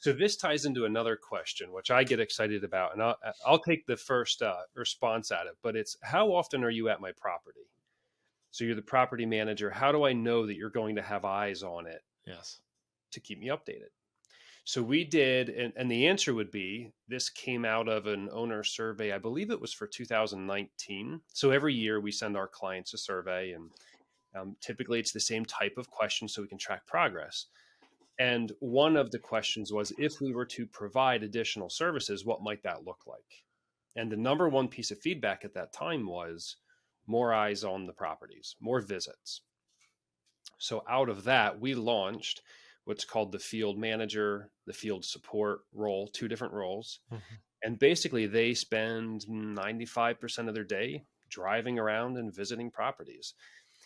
So this ties into another question, which I get excited about, and I'll take the first response at it. But it's, how often are you at my property? So you're the property manager. How do I know that you're going to have eyes on it? Yes. To keep me updated. So we did, and the answer would be, this came out of an owner survey. I believe it was for 2019. So every year we send our clients a survey, and typically it's the same type of question so we can track progress. And one of the questions was, if we were to provide additional services, what might that look like? And the number one piece of feedback at that time was more eyes on the properties, more visits. So out of that, we launched what's called the field manager, the field support role, 2 different roles. Mm-hmm. And basically they spend 95% of their day driving around and visiting properties.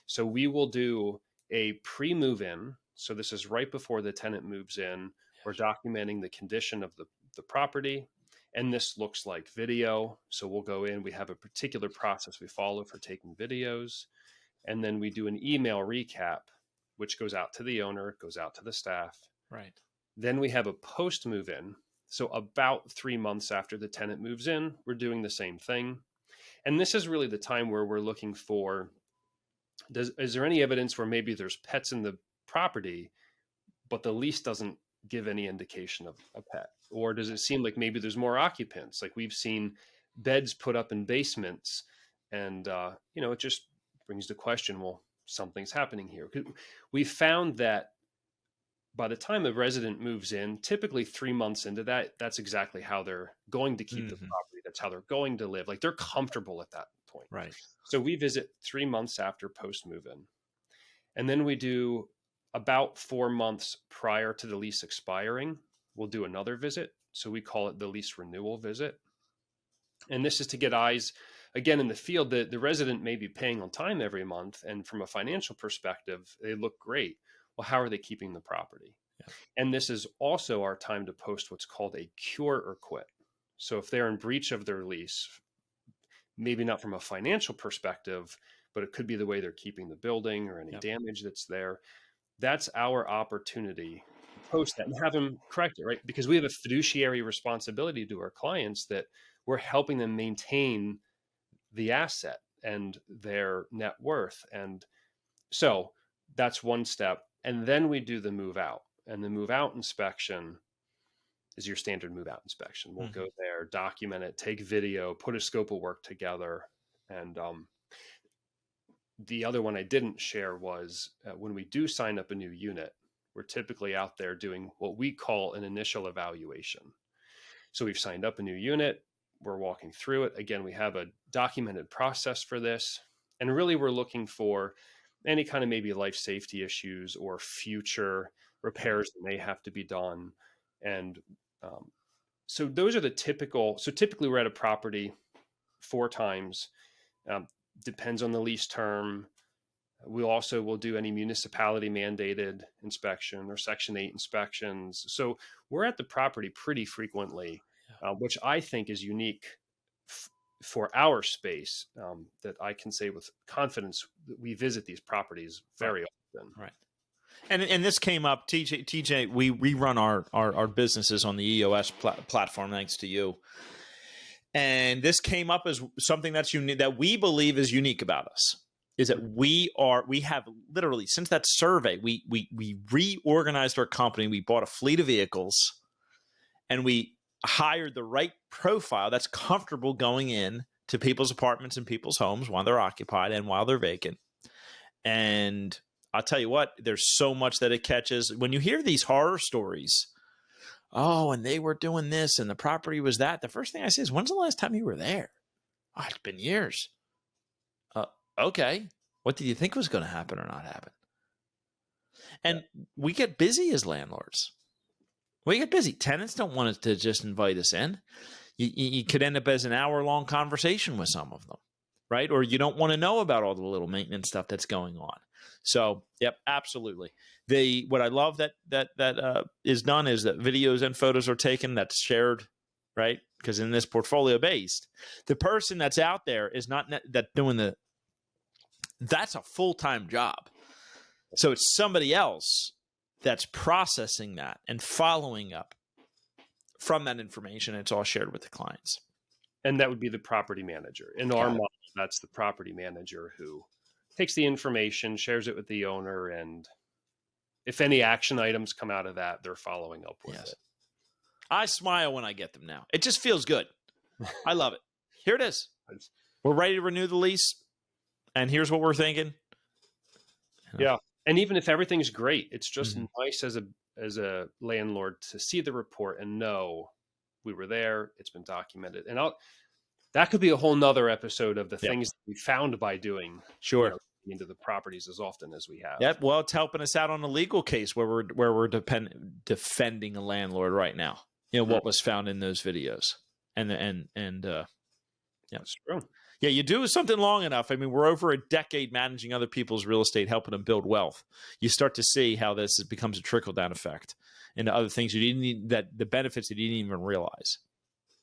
So we will do a pre-move in. So this is right before the tenant moves in. We're documenting the condition of the property. And this looks like video. So we'll go in, we have a particular process we follow for taking videos. And then we do an email recap, which goes out to the owner, goes out to the staff. Right. Then we have a post move in. So about 3 months after the tenant moves in, we're doing the same thing. And this is really the time where we're looking for, is there any evidence where maybe there's pets in the property, but the lease doesn't give any indication of a pet? Or does it seem like maybe there's more occupants? Like we've seen beds put up in basements, and it just brings the question, well, something's happening here. We found that by the time a resident moves in, typically 3 months into that, that's exactly how they're going to keep the property. That's how they're going to live. Like they're comfortable at that point. Right. So we visit 3 months after post move in. And then we do about 4 months prior to the lease expiring, we'll do another visit. So we call it the lease renewal visit. And this is to get eyes, again, in the field. The resident may be paying on time every month, and from a financial perspective, they look great. Well, how are they keeping the property? Yeah. And this is also our time to post what's called a cure or quit. So if they're in breach of their lease, maybe not from a financial perspective, but it could be the way they're keeping the building or any damage that's there. That's our opportunity to post that and have them correct it, right? Because we have a fiduciary responsibility to our clients that we're helping them maintain the asset and their net worth. And so that's one step. And then we do the move out. And the move out inspection is your standard move out inspection. We'll go there, document it, take video, put a scope of work together. And the other one I didn't share was when we do sign up a new unit, we're typically out there doing what we call an initial evaluation. So we've signed up a new unit, we're walking through it. Again, we have a documented process for this. And really we're looking for any kind of maybe life safety issues or future repairs that may have to be done. And so those are the typical, so typically we're at a property 4 times, depends on the lease term. We'll do any municipality mandated inspection or Section 8 inspections. So we're at the property pretty frequently, which I think is unique for our space, that I can say with confidence that we visit these properties very often. Right. And this came up, TJ, we run our businesses on the EOS platform, thanks to you. And this came up as something that's unique, that we believe is unique about us, is that we have literally, since that survey, we reorganized our company. We bought a fleet of vehicles, and we hired the right profile that's comfortable going in to people's apartments and people's homes while they're occupied and while they're vacant. And I'll tell you what, there's so much that it catches. When you hear these horror stories, oh, and they were doing this and the property was that, the first thing I say is, when's the last time you were there? Oh, it's been years. Okay. What did you think was going to happen or not happen? And we get busy as landlords. We get busy. Tenants don't want us to just invite us in. You could end up as an hour-long conversation with some of them, right? Or you don't want to know about all the little maintenance stuff that's going on. So, yep, absolutely. What I love that is done is that videos and photos are taken, that's shared, right? Because in this portfolio based, the person that's out there is not that's a full-time job. So it's somebody else that's processing that and following up from that information. It's all shared with the clients. And that would be the property manager. In our model, that's the property manager who takes the information, shares it with the owner, and if any action items come out of that, they're following up with it. I smile when I get them now. It just feels good. I love it. Here it is. We're ready to renew the lease, and here's what we're thinking. Yeah. And even if everything's great, it's just nice as a landlord to see the report and know we were there, it's been documented. And that could be a whole nother episode of the things that we found by doing into the properties as often as we have. Yep. Well, it's helping us out on a legal case where we're defending a landlord right now. What was found in those videos. That's true. Yeah, you do something long enough. I mean, we're over a decade managing other people's real estate, helping them build wealth. You start to see how this becomes a trickle down effect into other things you didn't need, that the benefits that you didn't even realize.